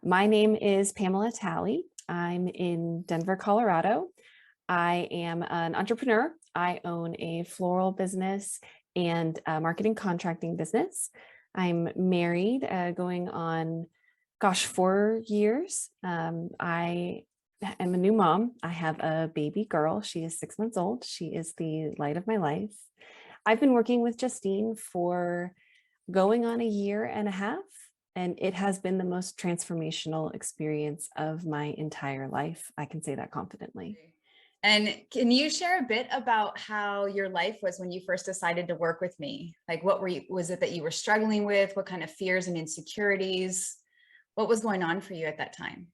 My name is Pamela Talley. I'm in Denver, Colorado. I am an entrepreneur. I own a floral business and a marketing contracting business. I'm married, going on, 4 years. I am a new mom. I have a baby girl. She is 6 months old. She is the light of my life. I've been working with Justine for going on a year and a half, and it has been the most transformational experience of my entire life. I can say that confidently. And can you share a bit about how your life was when you first decided to work with me? Like, was it that you were struggling with? What kind of fears and insecurities? What was going on for you at that time?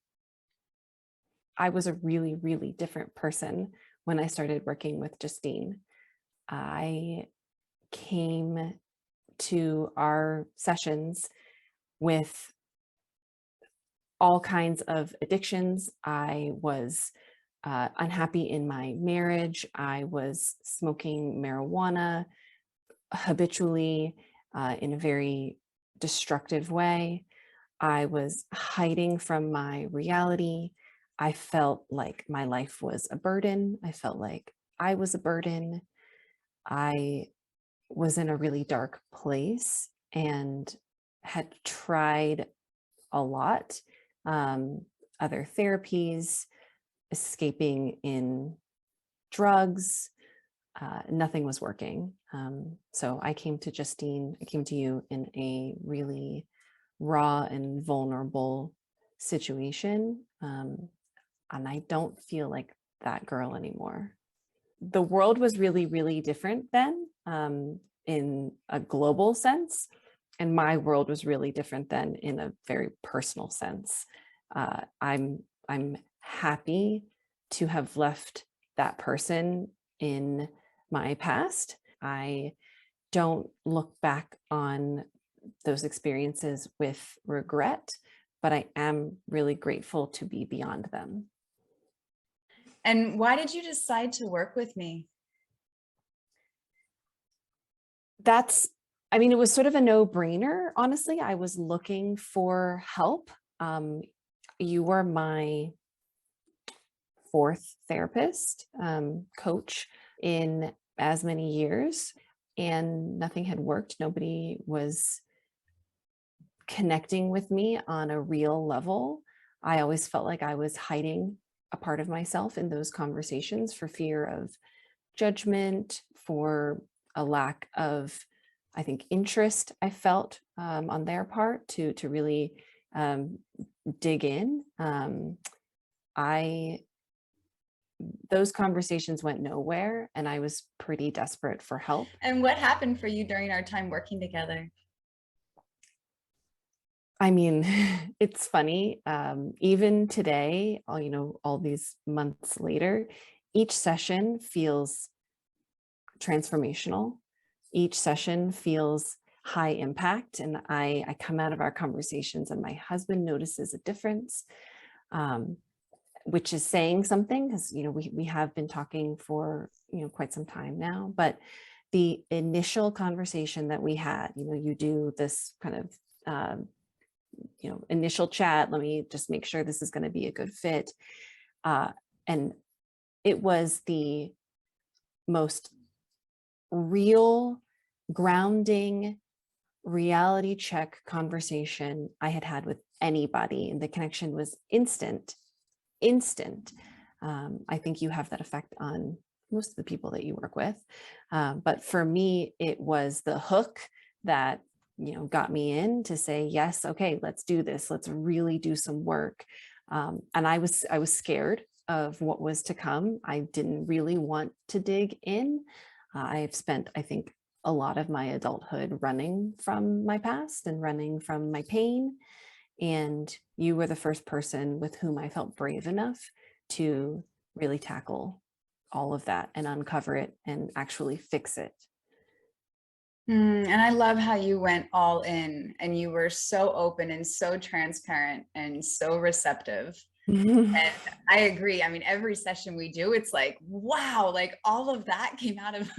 I was a really, really different person when I started working with Justine. I came to our sessions with all kinds of addictions. I was unhappy in my marriage. I was smoking marijuana habitually, in a very destructive way. I was hiding from my reality. I felt like my life was a burden. I felt like I was a burden. I was in a really dark place and had tried a lot, um, other therapies, escaping in drugs. Nothing was working. So I came to Justine, I came to you in a really raw and vulnerable situation. And I don't feel like that girl anymore. The world was really, really different then, in a global sense. And my world was really different then in a very personal sense. I'm happy to have left that person in my past. I don't look back on those experiences with regret, but I am really grateful to be beyond them. And why did you decide to work with me? It was sort of a no-brainer, honestly. I was looking for help. You were my fourth therapist, coach in as many years, and nothing had worked. Nobody was connecting with me on a real level. I always felt like I was hiding a part of myself in those conversations for fear of judgment, for a lack of, I think, interest I felt, on their part to really dig in. I Those conversations went nowhere, and I was pretty desperate for help. And what happened for you during our time working together? I mean, it's funny. Even today, all these months later, each session feels transformational. Each session feels high impact, and I come out of our conversations, and my husband notices a difference, um, which is saying something, because we have been talking for quite some time now. But the initial conversation that we had, you do this kind of initial chat. Let me just make sure this is going to be a good fit. And it was the most real, grounding, reality check conversation I had had with anybody. And the connection was instant. I think you have that effect on most of the people that you work with. But for me, it was the hook that got me in to say, yes, okay, let's do this. Let's really do some work. And I was scared of what was to come. I didn't really want to dig in. I've spent, I think, a lot of my adulthood running from my past and running from my pain. And you were the first person with whom I felt brave enough to really tackle all of that and uncover it and actually fix it. And I love how you went all in and you were so open and so transparent and so receptive. And I agree. I mean, every session we do, it's like, wow, like all of that came out of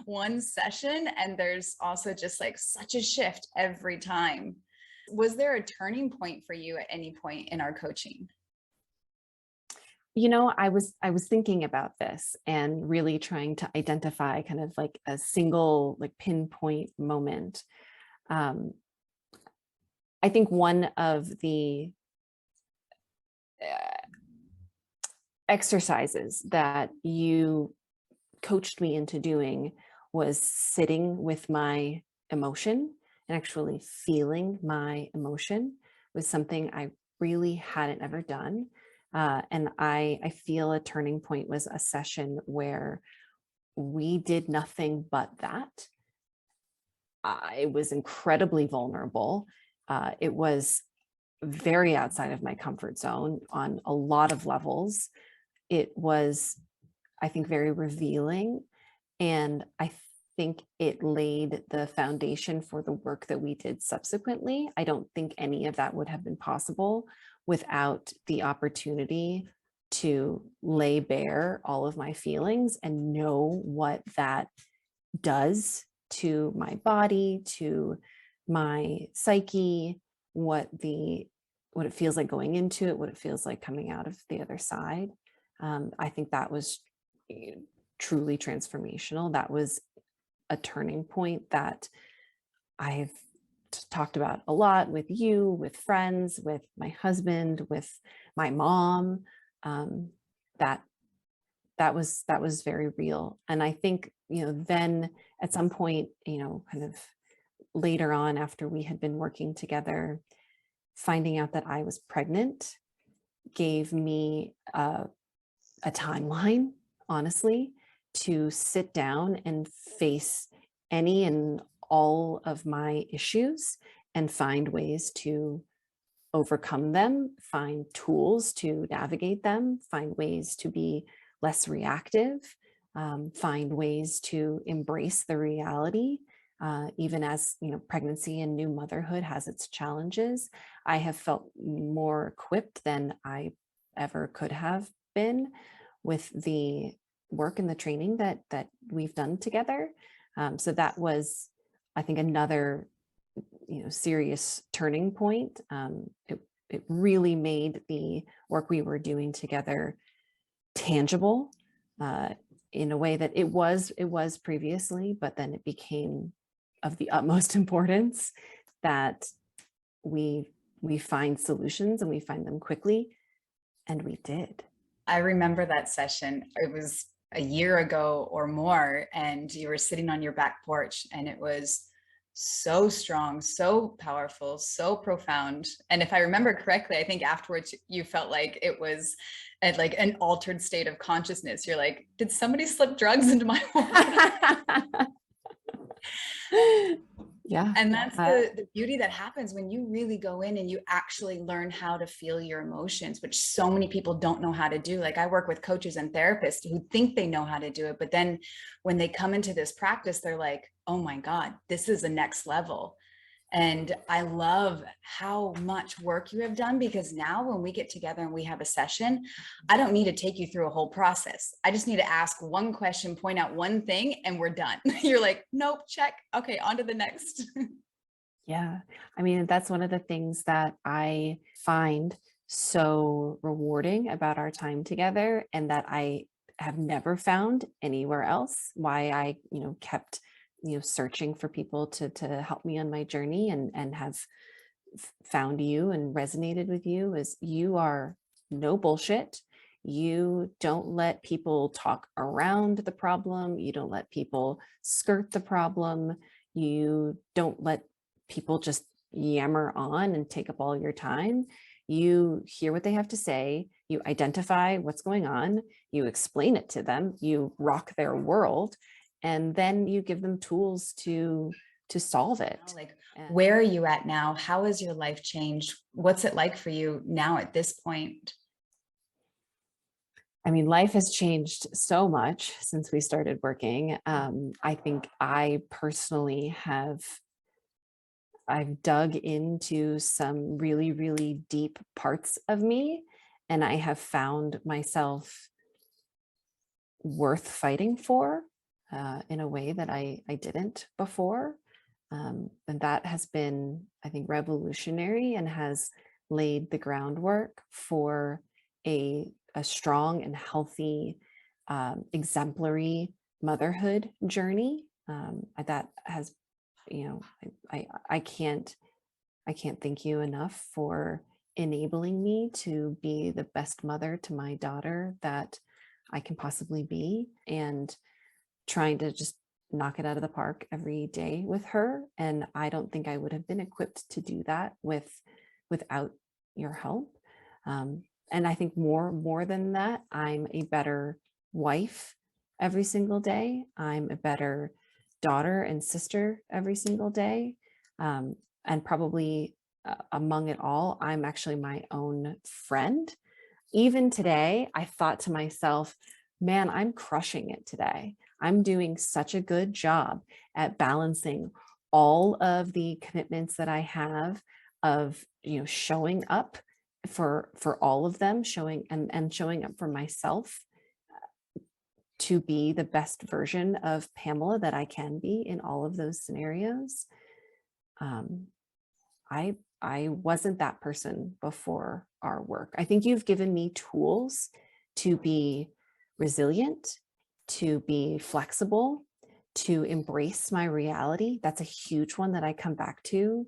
one session. And there's also just like such a shift every time. Was there a turning point for you at any point in our coaching? I was thinking about this and really trying to identify kind of like a single like pinpoint moment. Um, I think one of the uh, exercises that you coached me into doing was sitting with my emotion and actually feeling my emotion was something I really hadn't ever done. And I feel a turning point was a session where we did nothing but that. I was incredibly vulnerable. It was very outside of my comfort zone on a lot of levels. It was, I think, very revealing. And I think it laid the foundation for the work that we did subsequently. I don't think any of that would have been possible without the opportunity to lay bare all of my feelings and know what that does to my body, to my psyche, what it feels like going into it, what it feels like coming out of the other side. I think that was truly transformational. That was a turning point that I've talked about a lot with you, with friends, with my husband, with my mom. Um, that that was very real. And I think, then at some point, kind of later on after we had been working together, finding out that I was pregnant gave me a timeline, honestly, to sit down and face any and all of my issues and find ways to overcome them, find tools to navigate them, find ways to be less reactive, find ways to embrace the reality. Even as pregnancy and new motherhood has its challenges, I have felt more equipped than I ever could have been with the work and the training that we've done together. So that was, I think, another serious turning point. It really made the work we were doing together tangible uh, in a way that it was previously, but then it became of the utmost importance that we we find solutions and we find them quickly, and we did. I remember that session. It was a year ago or more, and you were sitting on your back porch, and it was so strong, so powerful, so profound. And if I remember correctly, I think afterwards you felt like it was at like an altered state of consciousness. You're like, did somebody slip drugs into my water? Yeah. And that's the beauty that happens when you really go in and you actually learn how to feel your emotions, which so many people don't know how to do. Like I work with coaches and therapists who think they know how to do it, but then when they come into this practice, they're like, oh my God, this is the next level. And I love how much work you have done, because now when we get together and we have a session, I don't need to take you through a whole process. I just need to ask one question, point out one thing, and we're done. You're like, nope, check. Okay, on to the next. Yeah. I mean, that's one of the things that I find so rewarding about our time together and that I have never found anywhere else. Why I, kept, searching for people to help me on my journey and have found you and resonated with you is you are no bullshit. You don't let people talk around the problem. You don't let people skirt the problem. You don't let people just yammer on and take up all your time. You hear what they have to say, you identify what's going on, you explain it to them, you rock their world, and then you give them tools to solve it. Like, where are you at now? How has your life changed? What's it like for you now at this point? I mean, life has changed so much since we started working. I think I personally I've dug into some really, really deep parts of me, and I have found myself worth fighting for in a way that I didn't before. And that has been, I think, revolutionary and has laid the groundwork for a strong and healthy, exemplary motherhood journey. That has, I can't thank you enough for enabling me to be the best mother to my daughter that I can possibly be, and trying to just knock it out of the park every day with her. And I don't think I would have been equipped to do that without your help. And I think more than that, I'm a better wife every single day. I'm a better daughter and sister every single day. And probably among it all, I'm actually my own friend. Even today, I thought to myself, man, I'm crushing it today. I'm doing such a good job at balancing all of the commitments that I have of, showing up for all of them, showing up for myself to be the best version of Pamela that I can be in all of those scenarios. I wasn't that person before our work. I think you've given me tools to be resilient, to be flexible, to embrace my reality. That's a huge one that I come back to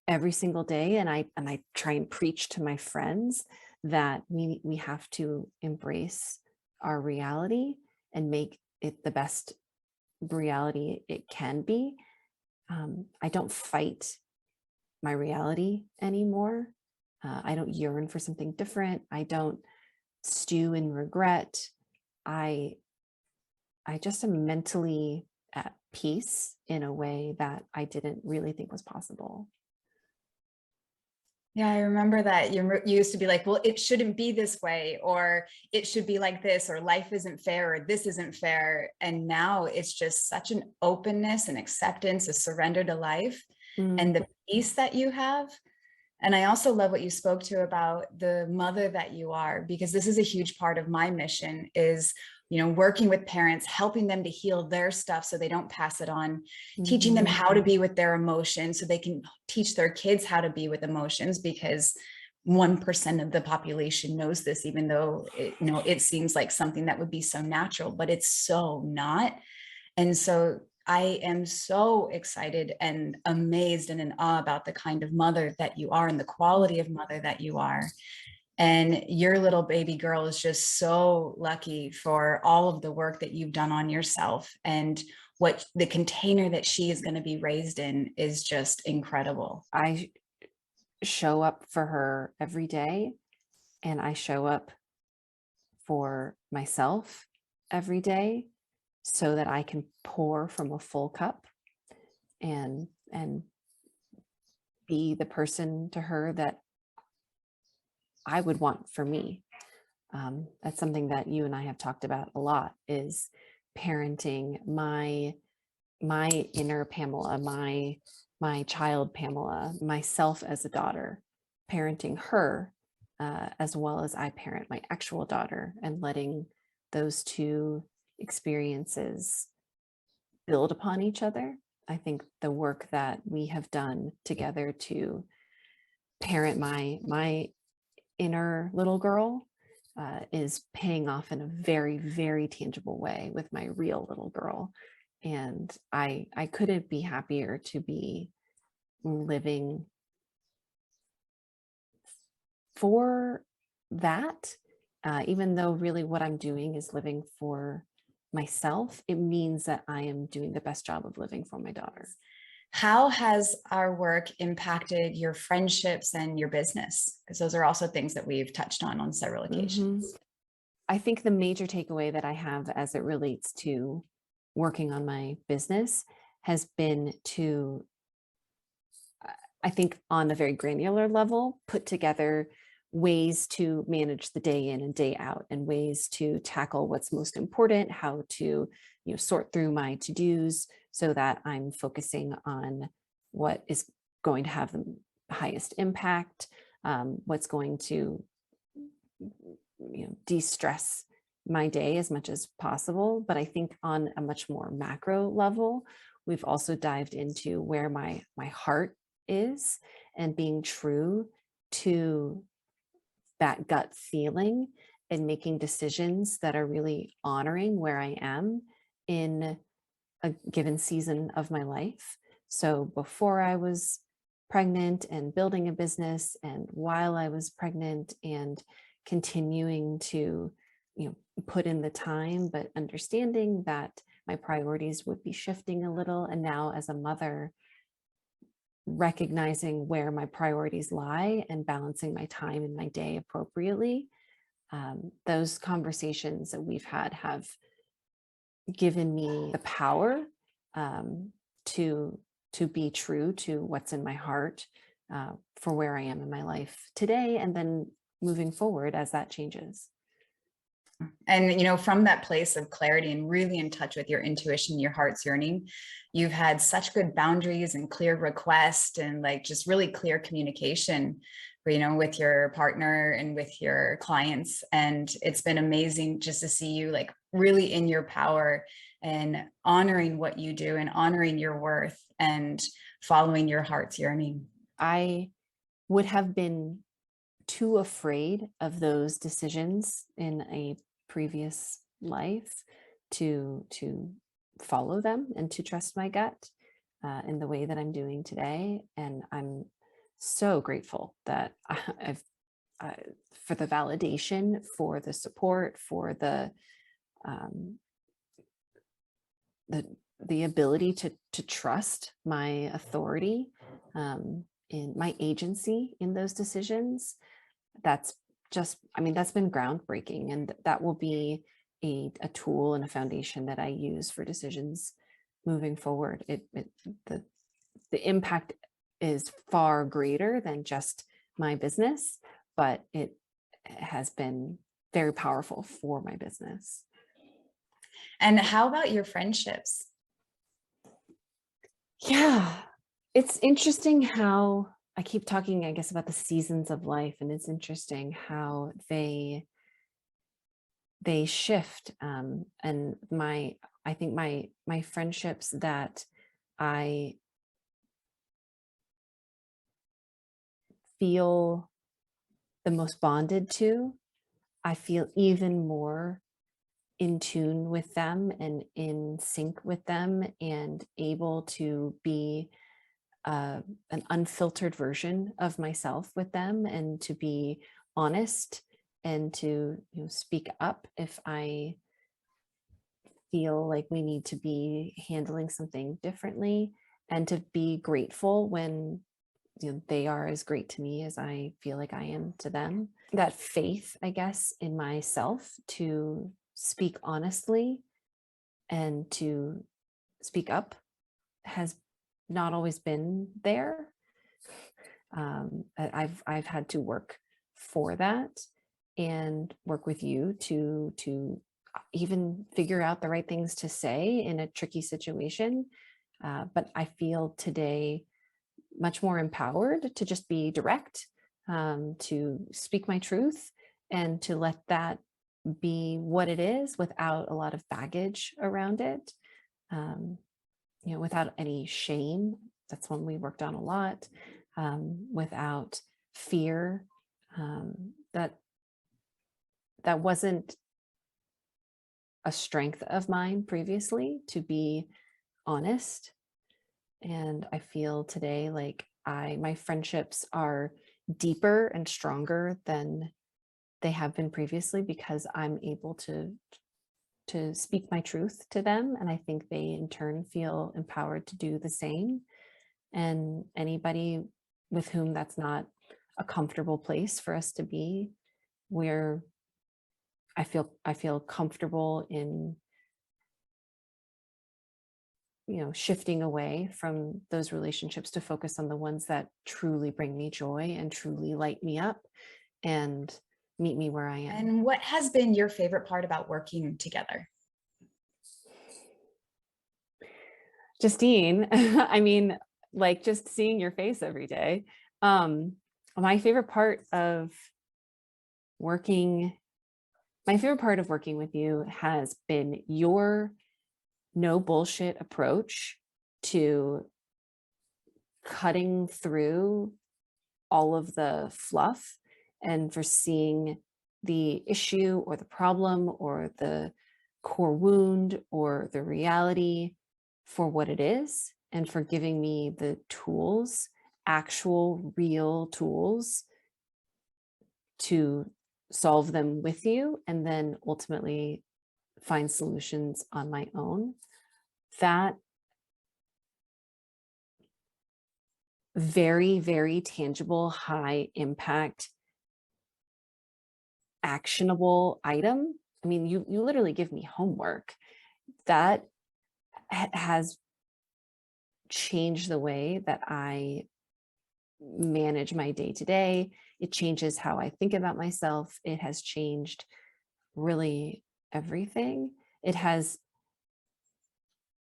every single day. And I try and preach to my friends that we have to embrace our reality and make it the best reality it can be. I don't fight my reality anymore. I don't yearn for something different. I don't stew in regret. I just am mentally at peace in a way that I didn't really think was possible. Yeah, I remember that you used to be like, well, it shouldn't be this way, or it should be like this, or life isn't fair, or this isn't fair. And now it's just such an openness and acceptance, a surrender to life, and the peace that you have. And I also love what you spoke to about the mother that you are, because this is a huge part of my mission is, working with parents, helping them to heal their stuff so they don't pass it on, teaching them how to be with their emotions so they can teach their kids how to be with emotions, because 1% of the population knows this, even though it seems like something that would be so natural, but it's so not. And so I am so excited and amazed and in awe about the kind of mother that you are and the quality of mother that you are. And your little baby girl is just so lucky for all of the work that you've done on yourself, and what the container that she is going to be raised in is just incredible. I show up for her every day, and I show up for myself every day so that I can pour from a full cup and be the person to her that I would want for me. That's something that you and I have talked about a lot, is parenting my inner Pamela, my child Pamela, myself as a daughter, parenting her as well as I parent my actual daughter, and letting those two experiences build upon each other. I think the work that we have done together to parent my inner little girl is paying off in a very, very tangible way with my real little girl. And I couldn't be happier to be living for that. Even though really what I'm doing is living for myself, it means that I am doing the best job of living for my daughter. How has our work impacted your friendships and your business? Because those are also things that we've touched on several occasions. I think the major takeaway that I have as it relates to working on my business has been to, I think on a very granular level, put together ways to manage the day in and day out, and ways to tackle what's most important, how to sort through my to-dos so that I'm focusing on what is going to have the highest impact, what's going to de-stress my day as much as possible. But I think on a much more macro level, we've also dived into where my heart is and being true to that gut feeling and making decisions that are really honoring where I am in a given season of my life. So before I was pregnant and building a business, and while I was pregnant and continuing to, put in the time, but understanding that my priorities would be shifting a little. And now as a mother, recognizing where my priorities lie and balancing my time and my day appropriately. Those conversations that we've had have given me the power to be true to what's in my heart for where I am in my life today, and then moving forward as that changes. And, from that place of clarity and really in touch with your intuition, your heart's yearning, you've had such good boundaries and clear request and like just really clear communication, with your partner and with your clients. And it's been amazing just to see you like really in your power and honoring what you do and honoring your worth and following your heart's yearning. I would have been too afraid of those decisions in a previous life to follow them and to trust my gut in the way that I'm doing today. And I'm so grateful that I've for the validation, for the support, for um, the ability to trust my authority in my agency in those decisions. That's that's been groundbreaking, and that will be a tool and a foundation that I use for decisions moving forward. The impact is far greater than just my business, but it has been very powerful for my business. And how about your friendships? Yeah, it's interesting how I keep talking, I guess, about the seasons of life, and it's interesting how they shift. And I think my friendships that I feel the most bonded to, I feel even more in tune with them and in sync with them and able to be an unfiltered version of myself with them, and to be honest and to speak up if I feel like we need to be handling something differently, and to be grateful when they are as great to me as I feel like I am to them. That faith, I guess, in myself to speak honestly and to speak up has not always been there. I've had to work for that and work with you to even figure out the right things to say in a tricky situation. But I feel today much more empowered to just be direct, to speak my truth, and to let that be what it is without a lot of baggage around it, without any shame. That's one we worked on a lot, without fear. That wasn't a strength of mine previously, to be honest. And I feel today like my friendships are deeper and stronger than they have been previously, because I'm able to speak my truth to them. And I think they in turn feel empowered to do the same. And anybody with whom that's not a comfortable place for us to be, where I feel comfortable in shifting away from those relationships to focus on the ones that truly bring me joy and truly light me up and meet me where I am. And what has been your favorite part about working together? Justine, I mean, like just seeing your face every day. My favorite part of working with you has been your no bullshit approach to cutting through all of the fluff and for seeing the issue or the problem or the core wound or the reality for what it is, and for giving me the tools, actual real tools, to solve them with you and then ultimately find solutions on my own. That very, very tangible, high impact, actionable item. I mean, you literally give me homework that has changed the way that I manage my day to day. It changes how I think about myself. It has changed really everything. It has,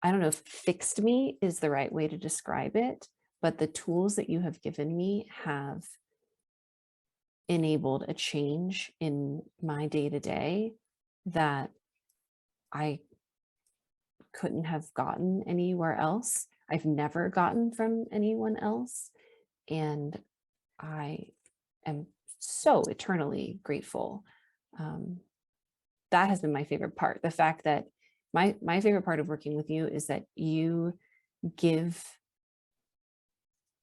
I don't know if fixed me is the right way to describe it, but the tools that you have given me have enabled a change in my day to day that I couldn't have gotten anywhere else. I've never gotten from anyone else. And I am so eternally grateful. That has been my favorite part. The fact that my favorite part of working with you is that you give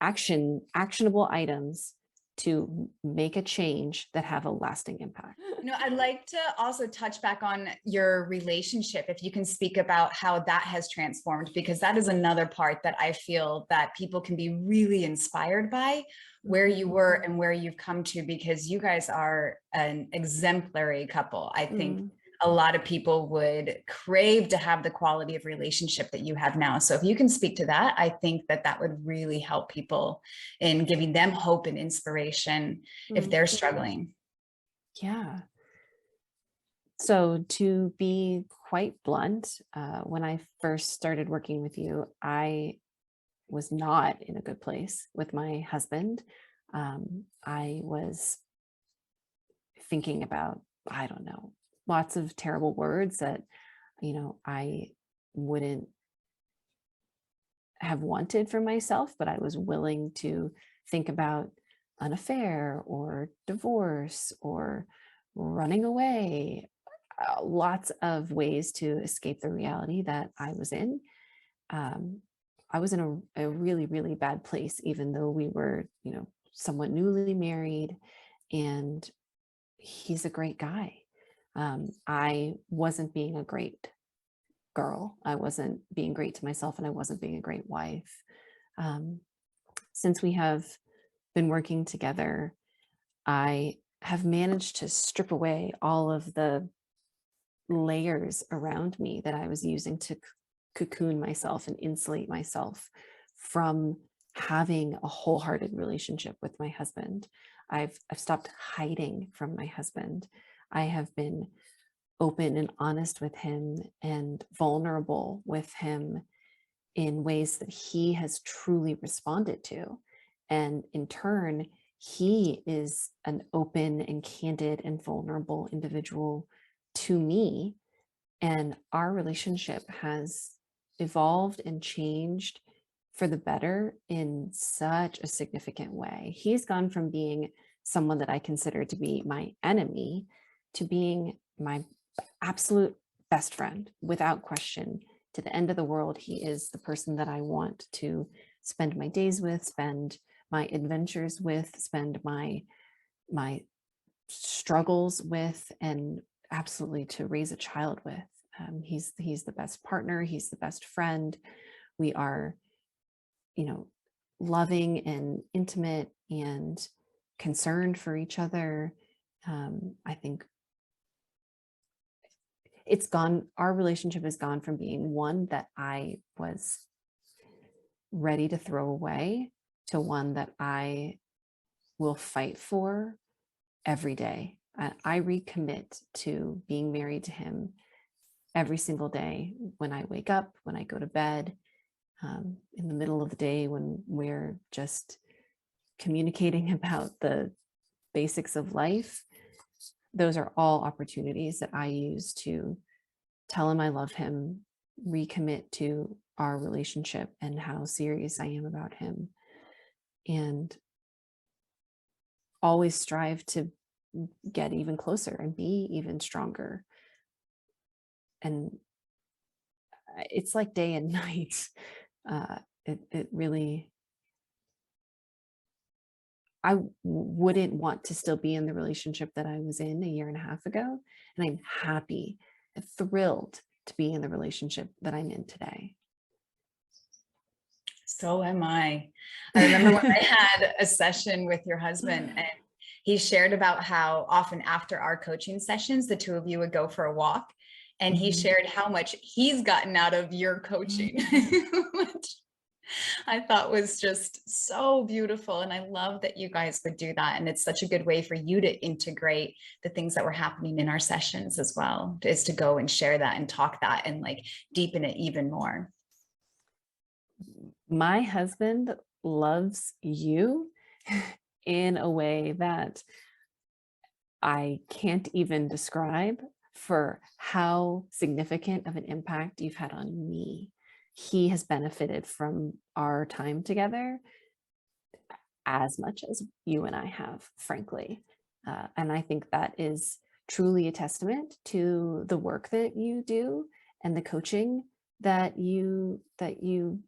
actionable items to make a change that have a lasting impact. I'd like to also touch back on your relationship, if you can speak about how that has transformed, because that is another part that I feel that people can be really inspired by, where you were and where you've come to, because you guys are an exemplary couple. I think a lot of people would crave to have the quality of relationship that you have now. So if you can speak to that, I think that that would really help people in giving them hope and inspiration if they're struggling. Yeah. So to be quite blunt, when I first started working with you, I was not in a good place with my husband. I was thinking about, I don't know, lots of terrible words that, I wouldn't have wanted for myself, but I was willing to think about an affair or divorce or running away, lots of ways to escape the reality that I was in. I was in a really, really bad place, even though we were, somewhat newly married, and he's a great guy. I wasn't being a great girl. I wasn't being great to myself, and I wasn't being a great wife. Um, since we have been working together, I have managed to strip away all of the layers around me that I was using to cocoon myself and insulate myself from having a wholehearted relationship with my husband. I've stopped hiding from my husband. I have been open and honest with him and vulnerable with him in ways that he has truly responded to. And in turn, he is an open and candid and vulnerable individual to me. And our relationship has evolved and changed for the better in such a significant way. He's gone from being someone that I consider to be my enemy to being my absolute best friend, without question. To the end of the world, he is the person that I want to spend my days with, spend my adventures with, spend my struggles with, and absolutely to raise a child with. He's the best partner. He's the best friend. We are, loving and intimate and concerned for each other. I think our relationship has gone from being one that I was ready to throw away to one that I will fight for every day. I recommit to being married to him every single day, when I wake up, when I go to bed, in the middle of the day when we're just communicating about the basics of life. Those are all opportunities that I use to tell him I love him, recommit to our relationship and how serious I am about him, and always strive to get even closer and be even stronger. And it's like day and night. It really, wouldn't want to still be in the relationship that I was in a year and a half ago. And I'm happy and thrilled to be in the relationship that I'm in today. So am I. I remember when I had a session with your husband, and he shared about how often after our coaching sessions, the two of you would go for a walk. And he Mhm. shared how much he's gotten out of your coaching, which I thought was just so beautiful. And I love that you guys would do that. And it's such a good way for you to integrate the things that were happening in our sessions as well, is to go and share that and talk that and like deepen it even more. My husband loves you in a way that I can't even describe, for how significant of an impact you've had on me. He has benefited from our time together as much as you and I have, frankly. And I think that is truly a testament to the work that you do and the coaching that you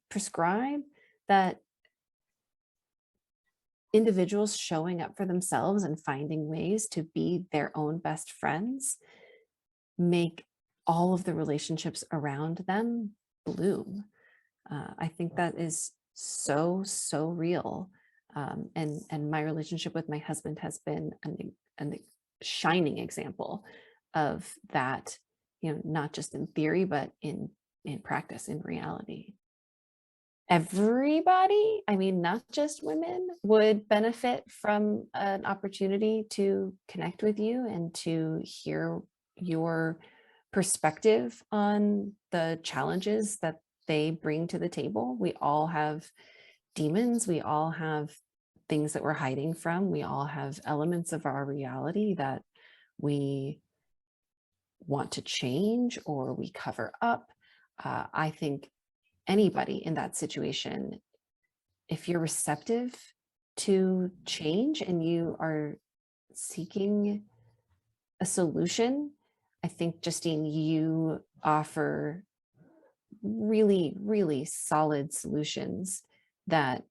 prescribe, that individuals showing up for themselves and finding ways to be their own best friends make all of the relationships around them bloom. I think that is so, so real. And my relationship with my husband has been an shining example of that, not just in theory, but in practice, in reality. Everybody, I mean, not just women, would benefit from an opportunity to connect with you and to hear your perspective on the challenges that they bring to the table. We all have demons. We all have things that we're hiding from. We all have elements of our reality that we want to change or we cover up. I think anybody in that situation, if you're receptive to change and you are seeking a solution, I think, Justine, you offer really, really solid solutions that,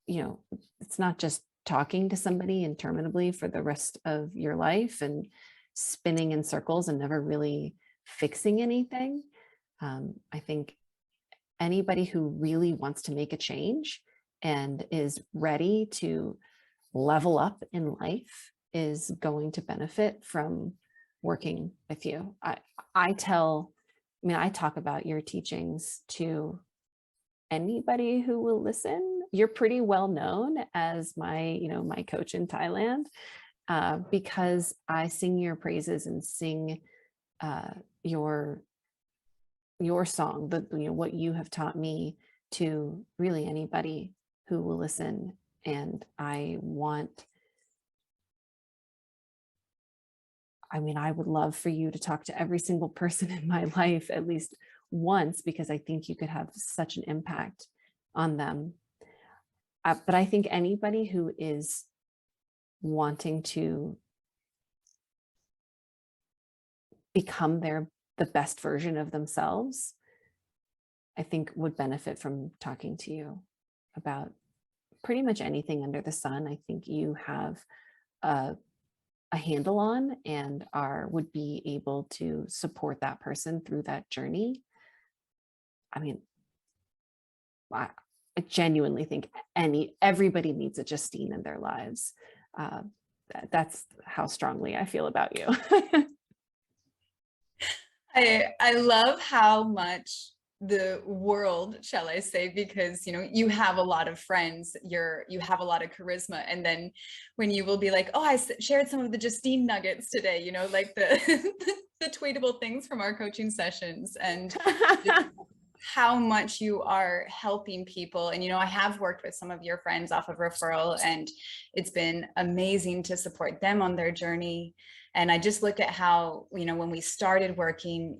it's not just talking to somebody interminably for the rest of your life and spinning in circles and never really fixing anything. I think anybody who really wants to make a change and is ready to level up in life is going to benefit from working with you. I tell, I mean, I talk about your teachings to anybody who will listen. You're pretty well known as my coach in Thailand, because I sing your praises and sing uh, your song, what you have taught me, to really anybody who will listen. And I would love for you to talk to every single person in my life at least once, because I think you could have such an impact on them. But I think anybody who is wanting to become the best version of themselves, I think would benefit from talking to you about pretty much anything under the sun. I think you have a, a handle on and would be able to support that person through that journey. I mean, I genuinely think everybody needs a Justine in their lives. Uh, that's how strongly I feel about you. I love how much the world, shall I say, because you have a lot of friends, you have a lot of charisma, and then when you will be like, oh, I shared some of the Justine nuggets today, like the the tweetable things from our coaching sessions, and how much you are helping people. And, I have worked with some of your friends off of referral, and it's been amazing to support them on their journey. And I just look at how, when we started working,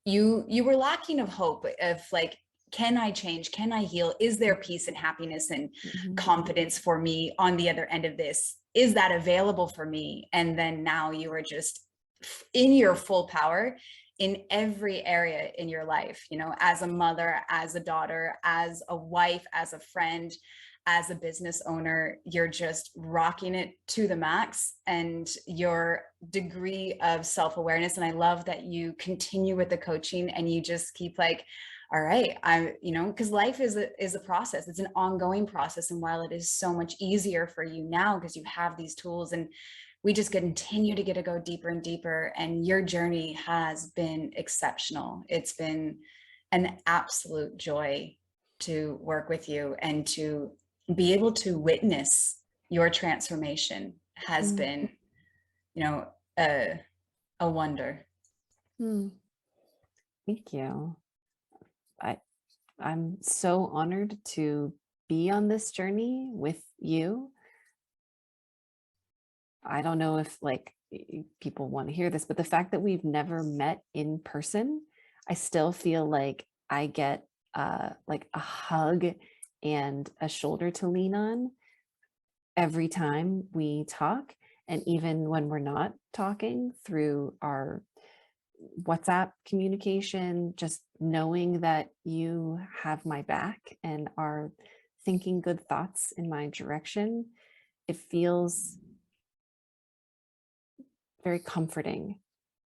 you were lacking of hope of like, can I change? Can I heal? Is there peace and happiness and confidence for me on the other end of this? Is that available for me? And then now you are just in your full power in every area in your life, as a mother, as a daughter, as a wife, as a friend, as a business owner. You're just rocking it to the max, and your degree of self-awareness. And I love that you continue with the coaching and you just keep like, all right, because life is a process. It's an ongoing process. And while it is so much easier for you now because you have these tools, and we just continue to get to go deeper and deeper, and your journey has been exceptional. It's been an absolute joy to work with you, and to be able to witness your transformation has been, a wonder. Thank you. I'm so honored to be on this journey with you. I don't know if people want to hear this, but the fact that we've never met in person, I still feel like I get like a hug and a shoulder to lean on every time we talk. And even when we're not talking, through our WhatsApp communication, just knowing that you have my back and are thinking good thoughts in my direction, it feels very comforting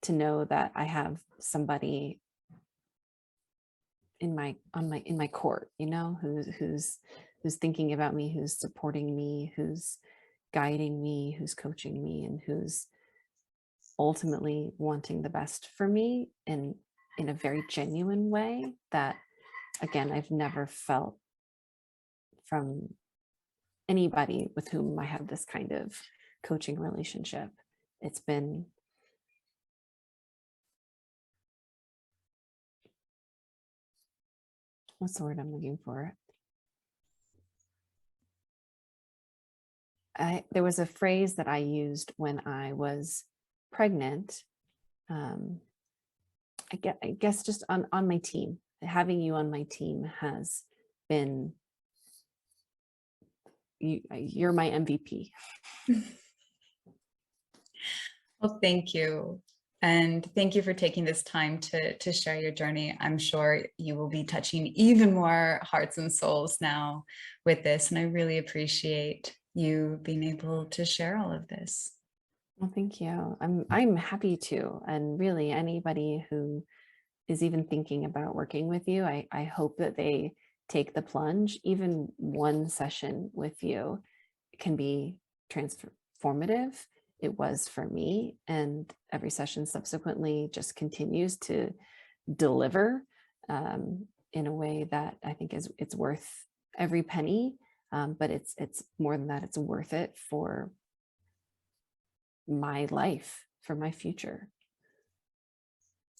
to know that I have somebody in my court, who's thinking about me, who's supporting me, who's guiding me, who's coaching me, and who's ultimately wanting the best for me in a very genuine way that, again, I've never felt from anybody with whom I have this kind of coaching relationship. It's been what's the word I'm looking for? There was a phrase that I used when I was pregnant. I guess just on my team, having you on my team has been, you're my MVP. Well, thank you. And thank you for taking this time to share your journey. I'm sure you will be touching even more hearts and souls now with this. And I really appreciate you being able to share all of this. Well, thank you. I'm happy to. And really, anybody who is even thinking about working with you, I hope that they take the plunge. Even one session with you can be transformative. It was for me, and every session subsequently just continues to deliver in a way that I think it's worth every penny. But it's more than that. It's worth it for my life, for my future.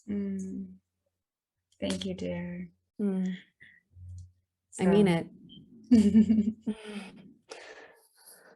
Thank you, dear. I mean it.